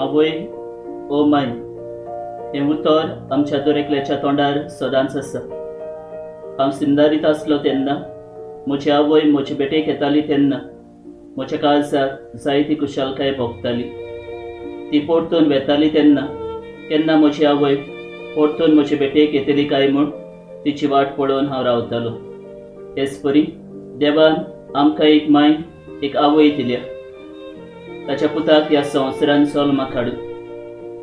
आवय oh my, हें उतर आमच्या दरेकल्याच्या तोंडार सदांच आसा. हांव सिंदारीत आसलो तेन्ना म्हजी आवय म्हजे बेटेक येताली तेन्ना म्हज्या काळजाक जायती कुशालकाय भोगताली. ती परतून वेताली तेन्ना केन्ना म्हजी आवय परतून म्हजे बेटेक येतली काय म्हूण तिची वाट पळोवन हांव रावतालो. हेच परी देवान आमकां एक माय, एक आवय दिल्या. ताच्या पुताक ह्या संवसारान जल्माक हाडून.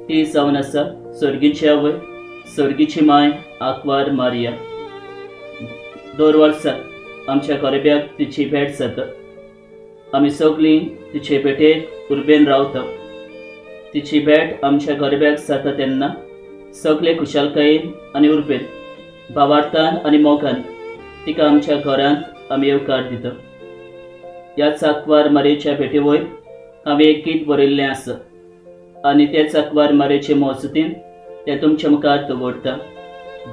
ती जावन आसा सर्गीची आवय, सर्गीची माय आंकवार मारिया. दर वर्सा आमच्या गरब्याक तिची भेट जाता. आमी सगळीं तिचे भेटेक उर्बेन रावता. तिची भेट आमच्या गरब्याक जाता तेन्ना सगळे कुशालकायेन आनी उर्बेन, भावार्थान आनी मोगान तिका आमच्या घरांत आमी येवकार दिता. ह्याच आंकवार मारयेच्या भेटे वयर हांवें एक गीत बरयल्लें आसा आनी तेच आंकवार मारयेचे मजतीन तें तुमच्या मुखार दवरता.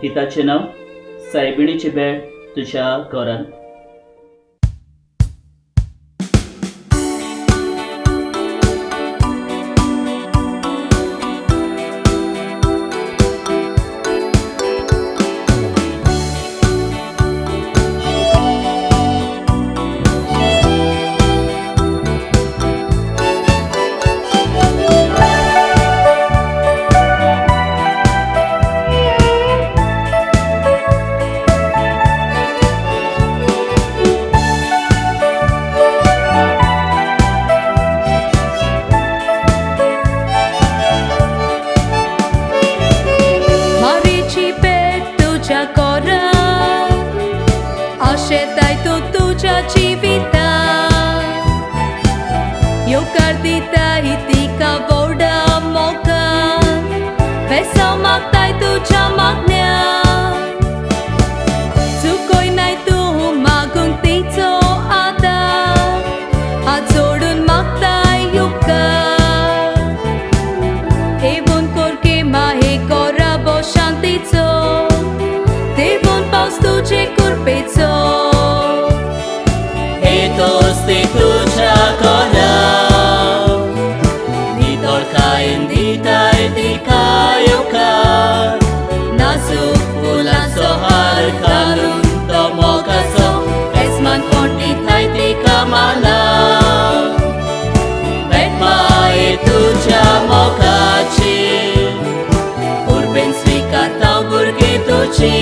गिताचें नांव सायबिणीची भेट तुज्या घरान. Așezai tu tuja civita Eu cardita hitika voda moka Vesa magtai tuja magnya Sukoi nai tu magung tito ada Adzodun magtai yuka Evun korke mahe korabo shantito Devon paus tuje kurpeco Tosti tuja kona Ni tolkain dita etika yuka Nasuk bulan Sohar kalun tomokaso Esman konti Itai tika mana Betma e tuja mokachi Urben svikata burgi tuji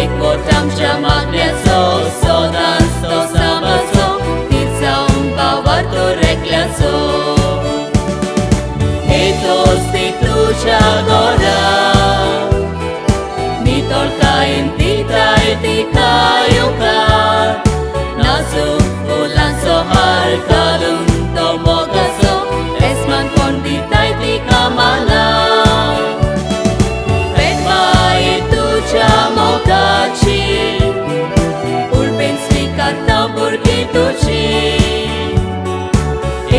Ekotam jamaglia so Sodan sto samaso Tiza un bavarto reclaso Etos ti tuja gora Mi tolka entita etika yuka Nasu bulan sohar kalun tomogaso Esman kondita etika mala Betma etuja mokachi Urben svikata burgi tuji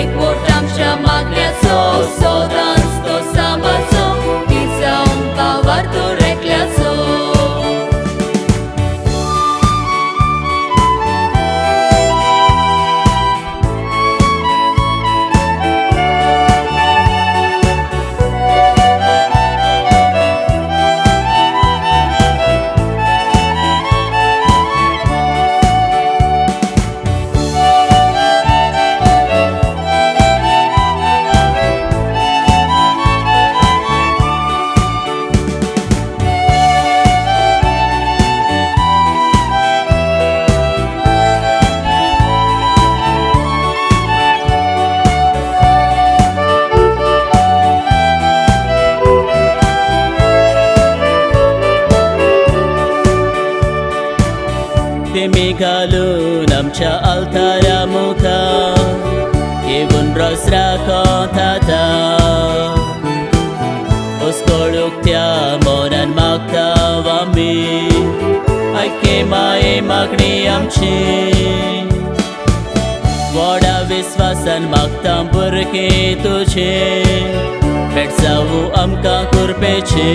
Ekotam jamaglia so Sodan sto samaso Tiza un bavarto reclaso Tymi galun amcia altara muka Evun rosra kontata Oskoluktia monan magta vami Aike mae magni amci Voda viswasan magtam burki tuji Betsavu amka kurpechi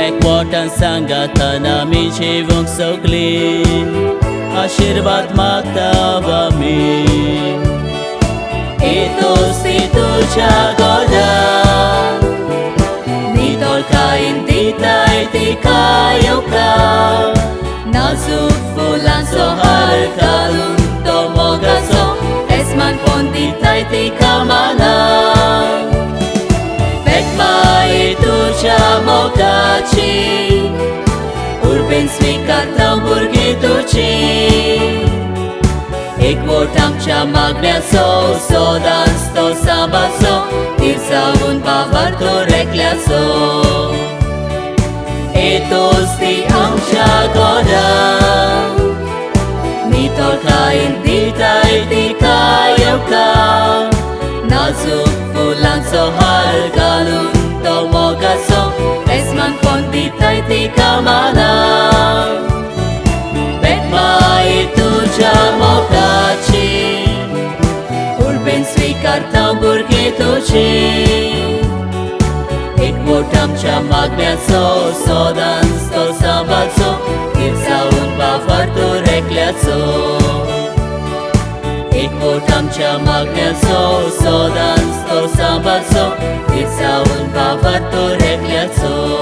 Ekwotan sangatan ami jivong sogli आशीर्वाद मागता आमी tudzia goda. Ni tolka indita etika yuka. Nasuk fulan sohar kalun tomogaso Esman pondita etika mana Pekmai tudzia mogaci. Urben svikata burgituci. Ekvotam cia magneaso, sodan sto sabaso, tirsa un bavarto recleaso. Etosti amcia goda. Ni tolka indita etika yuka. Nasuk fulan sohar kalun tomogaso Esman pondita etika mana Pekmai tudzia mogaci. Urben svikartam burgituci Ekvotam cia magneaso, sodan sto sabazo, tirsa un bavarto recleaso. Ekvotam cia magneaso, sodan sto sabazo, tirsa un bavarto recleaso.